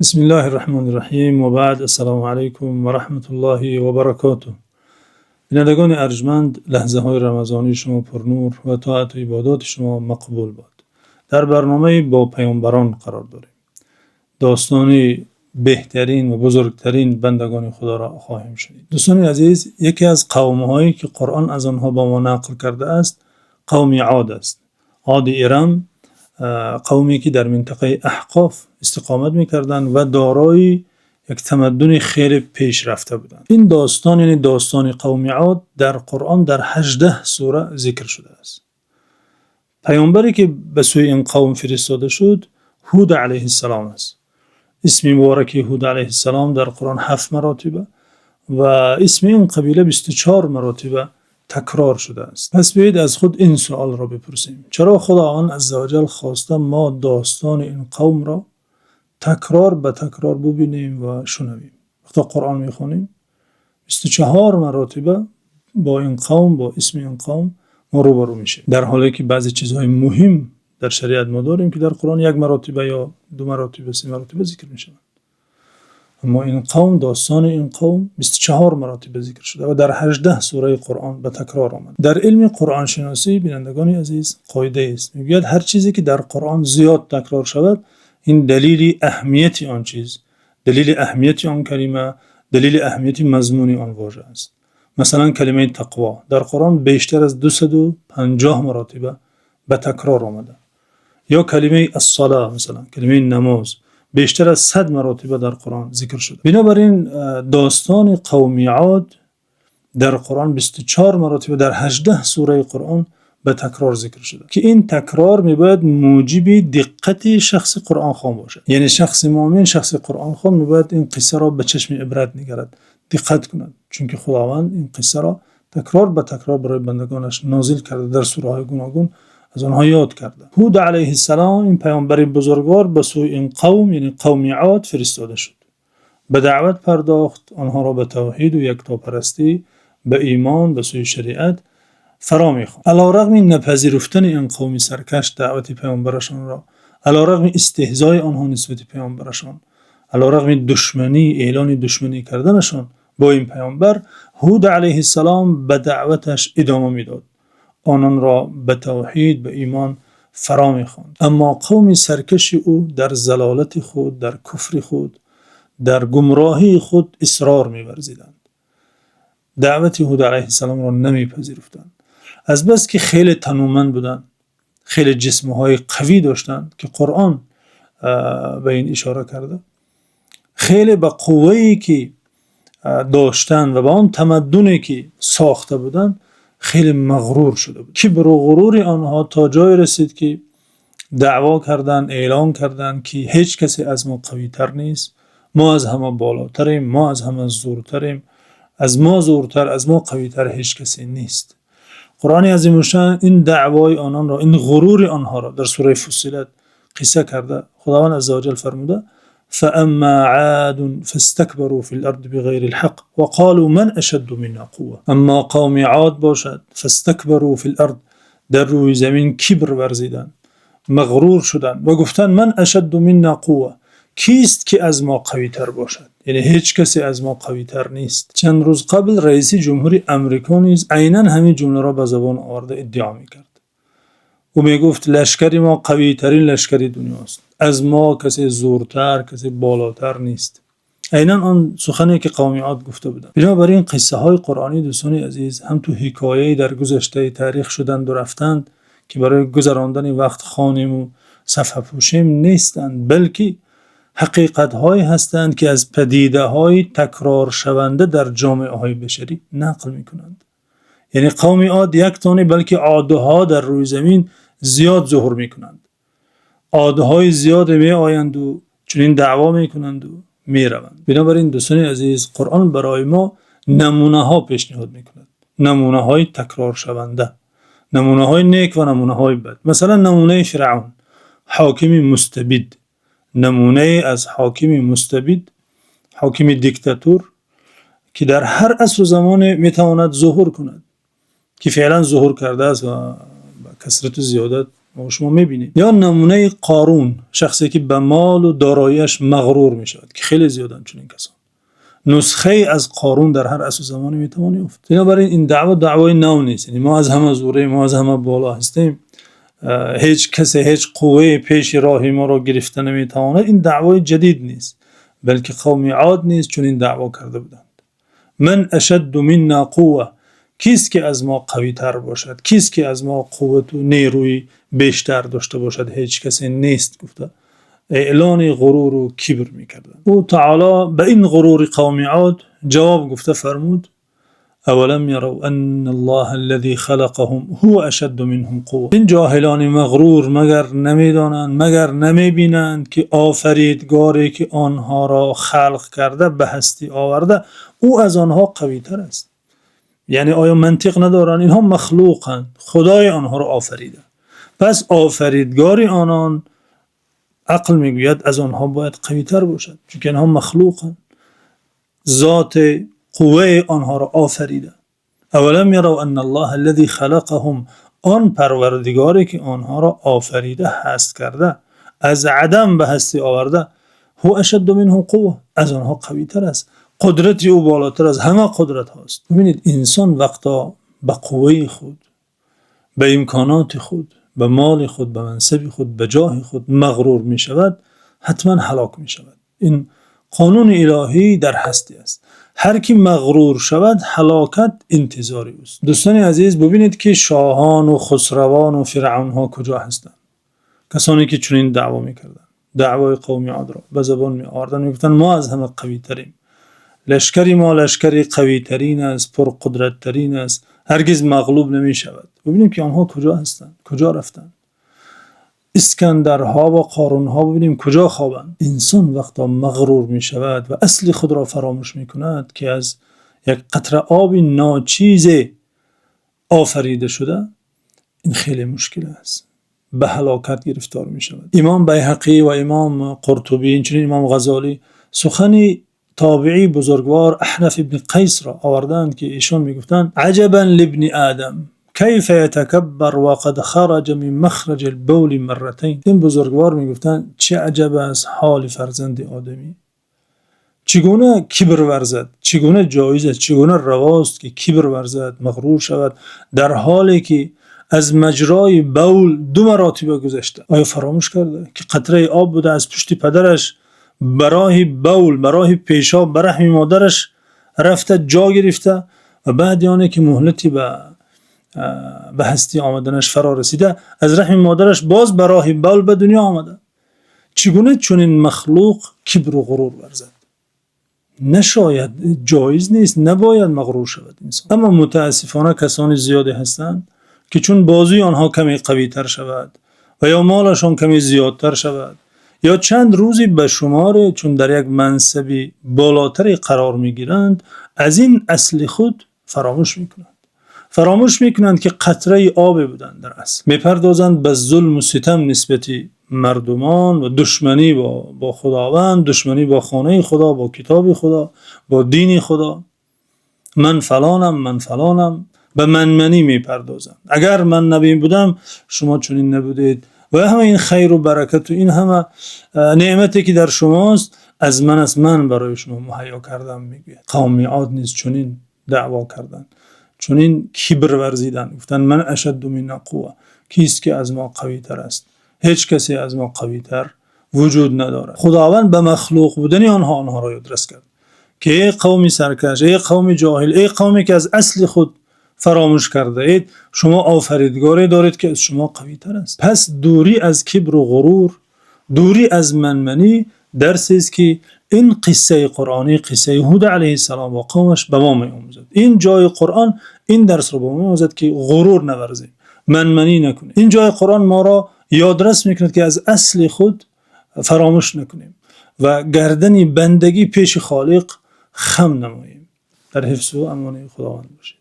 بسم الله الرحمن الرحیم و بعد. السلام علیکم و رحمت الله و برکاته. بینندگان ارجمند، لحظه های رمضانی شما پرنور و طاعت و عبادات شما مقبول باد. در برنامه با پیامبران قرار داریم. داستانی بهترین و بزرگترین بندگان خدا را خواهیم شنید. دوستان عزیز، یکی از قوم‌هایی که قرآن از آنها با ما نقل کرده است قوم عاد است. عاد ارم، قومی که در منطقه احقاف استقامت می‌کردند و دارای یک تمدن خیلی پیشرفته بودند. این داستان، یعنی داستان قوم عاد، در قرآن در 18 سوره ذکر شده است. پیامبری که به سوی این قوم فرستاده شد هود علیه السلام است. اسم مبارک هود علیه السلام در قرآن 7 مراتبه و اسم این قبیله 24 مراتبه تکرار شده است. پس بیایید از خود این سوال را بپرسیم: چرا خداوند عزوجل خواسته ما داستان این قوم را تکرار به تکرار ببینیم و شنویم؟ وقتی قرآن میخونیم 24 مراتبه با این قوم، با اسم این قوم ما روبرو میشه، در حالی که بعضی چیزهای مهم در شریعت ما داریم که در قرآن 1 مراتبه یا 2 مراتبه 3 مراتبه ذکر میشه. اما این قوم، داستان این قوم 24 مراتبه ذکر شده و در 18 سوره قرآن به تکرار آمد. در علم قرآن شناسی بینندگان عزیز قاعده است، میگوید هر چیزی که در قرآن زیاد تکرار شود این دلیل اهمیت آن چیز، دلیل اهمیت آن کلمه، دلیل اهمیت مضمون آن واژه است. مثلا کلمه تقوا در قرآن بیشتر از 250 مراتبه به تکرار آمده، یا کلمه الصلاه، مثلا کلمه نماز بیشتر از 100 مراتبه در قرآن ذکر شده. بنابراین داستان قوم عاد در قرآن 24 مراتبه در 18 سوره قرآن به تکرار ذکر شده که این تکرار میباید موجب دقت شخص قرآن خوان باشه. یعنی شخص مؤمن، شخص قرآن خوان میباید این قصه را به چشم عبرت نگرد، دقت کند، چون که خداوند این قصه را تکرار به تکرار برای بندگانش نازل کرده، در سوره های گوناگون از آنها یاد کرده. هود علیه السلام، این پیامبر بزرگوار، به سوی این قوم، یعنی قوم عاد فرستاده شد. به دعوت پرداخت، آنها را به توحید و یکتاپرستی، به ایمان، به سوی شریعت فرا می‌خواند. علیرغم نپذیرفتن این قوم سرکش دعوت پیامبرشان را، علیرغم استهزای آنها نسبت پیامبرشان، علیرغم دشمنی، اعلان دشمنی کردنشان با این پیامبر، هود علیه السلام به دعوتش ادامه میداد، آنان را به توحید، به ایمان فرا می‌خواند. اما قوم سرکش او در ضلالت خود، در کفر خود، در گمراهی خود اصرار می‌ورزیدند. دعوت هود علیه السلام را نمی‌پذیرفتند. از بس که خیلی تنومند بودند، خیلی جسمهای قوی داشتند که قرآن به این اشاره کرده، خیلی به قوه‌ای که داشتند و به آن تمدنی که ساخته بودند خیلی مغرور شده بود. کبر و غرور آنها تا جای رسید که دعوا کردند، اعلان کردند که هیچ کسی از ما قوی تر نیست، ما از همه بالاتریم، ما از همه زورتریم، از ما زورتر، از ما قوی تر هیچ کسی نیست. قرآن عظیم‌الشأن این دعوای آنان را، این غرور آنها را در سوره فصلت قصه کرده. خداوند عزوجل فرموده: فاما عاد فاستكبروا في الارض بغير الحق وقالوا من اشد منا قوه. اما قوم عاد باشد، فاستكبروا في الارض، در روی زمین کبر ورزیدند، مغرور شدند و گفتند من اشد منا قوه، کیست که از ما قوی تر باشد؟ یعنی هیچ کسی از ما قوی تر نیست. چند روز قبل رئیس جمهوری امریکا نیز عیناً همین جمله را به زبان آورده ادعا میکرد. او میگفت لشکر ما قوی ترین لشکر دنیاست، از ما کسی زورتر، کسی بالاتر نیست. عیناً آن سخنی که قوم عاد گفته بودند. بنابراین قصه های قرآنی دوستان عزیز هم تو حکایه‌ای در گذشته تاریخ شدند و رفتند که برای گذراندن وقت خوانیم و صفحه پوشیم نیستند، بلکه حقیقت هایی هستند که از پدیده های تکرار شونده در جامعه های بشری نقل می کنند. یعنی قوم عاد یک تانه، بلکه عادها در روی زمین زیاد ظهور می کنند. عادهای زیاد می آیند و چنین دعوا می کنند و می روند. بنابراین دوستان عزیز، قرآن برای ما نمونه ها پیشنهاد می کند، نمونه های تکرار شونده، نمونه های نیک و نمونه های بد. مثلا نمونه فرعون، حاکم مستبد، نمونه از حاکم مستبد، حاکم دیکتاتور که در هر عصر و زمان میتواند ظهور کند، که فعلا ظهور کرده است و با کثرت زیادت و شما میبینید. یا نمونه قارون، شخصی که به مال و داراییش مغرور میشود که خیلی زیادن چنین کسان. نسخه از قارون در هر عصر زمانی میتوان یافت. بنابراین این دعوای نو نیست. یعنی ما از همه زوره، ما از همه بالا هستیم، هیچ کسی هیچ قوه پیش راهی ما را گرفته نمیتواند، این دعوای جدید نیست، بلکه قوم عاد نیز چون این دعوا کرده بودند. من اشد منا قوه، کیست که از ما قوی تر باشد، کیست که از ما قوت و نیروی بیشتر داشته باشد؟ هیچ کسی نیست. گفته اعلان غرور و کبر میکردن. او تعالی به این غرور قوم عاد جواب گفته فرمود اولم یروا ان الله الذي خلقهم هو اشد منهم قوه. این جاهلان مغرور مگر نمیدانند، مگر نمیبینند که آفریدگاری که آنها را خلق کرده، به هستی آورده، او از آنها قوی تر است. یعنی آیا منطق ندارند؟ اینها مخلوقند، خدای آنها را آفریده، پس آفریدگاری آنان عقل میگوید از آنها باید قوی تر باشد، چون آنها مخلوقند، ذات قوه آنها را آفریده. اولم یروا ان الله الذي خلقهم، آن پروردگاری که آنها را آفریده، هست کرده، از عدم به هستی آورده، هو اشد منهم قوه، از آنها قوی تر است، قدرت او بالاتر از همه قدرت هاست. ببینید انسان وقتا به قوه خود، به امکانات خود، به مال خود، به منصب خود، به جاه خود مغرور می شود، حتما هلاک می شود. این قانون الهی در هستی است. هر کی مغرور شود هلاکت انتظاری است. دوستان عزیز، ببینید که شاهان و خسروان و فرعون ها کجا هستند؟ کسانی که چنین دعوا میکردند، دعوای قوم عاد را به زبان می آوردند، میگفتند ما از همه قوی تریم، لشکری ما لشکری قوی ترین است، پر قدرت ترین است، هرگز مغلوب نمی شود. ببینیم که آنها کجا هستند، کجا رفتند. اسکندرها و قارونها ببینیم کجا خوابند. انسان وقتا مغرور می شود و اصل خود را فراموش می کند که از یک قطره آب ناچیز آفریده شده، این خیلی مشکل است، به هلاکت گرفتار می شود. امام بیهقی و امام قرطبی، اینچنین امام غزالی، سخنی تابعی بزرگوار احنف ابن قیس را آوردند که ایشان می گفتند عجبا لابن آدم کیف یتکبر وقد خرج من مخرج البول مرتين. این بزرگوار میگفتن چه عجب از حال فرزند آدمی، چگونه کبر ورزد، چگونه جایز است، چگونه رواست که کبر ورزد، مغرور شود، در حالی که از مجرای بول 2 مراتبه گذشته. آیا فراموش کرده که قطره آب بوده از پشت پدرش برای بول، برای پیشاب به رحم مادرش رفته، جا گرفته، و بعد یعنی که مهلتی به هستی آمدنش فرا رسیده، از رحم مادرش باز برای بول به دنیا آمده. چگونه چنین مخلوق کبر و غرور ورزد؟ نشاید، جایز نیست، نباید مغرور شود انسان. اما متاسفانه کسانی زیادی هستند که چون بازوی آنها کمی قوی تر شود و یا مالشان کمی زیادتر شود یا چند روزی به شمار چون در یک منصبی بالاتری قرار میگیرند، از این اصل خود فراموش میکنند که قطره آب بودند. در اصل میپردازند به ظلم و ستم نسبتی مردمان و دشمنی با خداوند، دشمنی با خانه خدا، با کتاب خدا، با دین خدا. من فلانم به منی میپردازند. اگر من نبی بودم شما چنین نبودید، و همه این خیر و برکت و این همه نعمتی که در شماست از من است، من برای شما مهیا کردم. میگه قوم عاد نیز چنین دعوا کردند، چنین کبر ورزیدند، گفتند من اشد منا قوه، کیست که از ما قوی تر است؟ هیچ کسی از ما قوی تر وجود ندارد. خداوند به مخلوق بودن آنها را یادرس کرد که ای قوم سرکش، ای قوم جاهل، ای قومی که از اصل خود فراموش کرده اید، شما آفریدگاری دارید که از شما قوی تر است. پس دوری از کبر و غرور، دوری از منی، درسی است که این قصه قرآنی، قصه هود علیه السلام و قومش به ما می‌آموزد. این جای قرآن این درس رو به ما می‌آموزد که غرور نورزیم، منی نکنیم. این جای قرآن ما را یادرس می‌کند که از اصل خود فراموش نکنیم و گردن بندگی پیش خالق خم نماییم. در حفظ و امان خداوند باشید.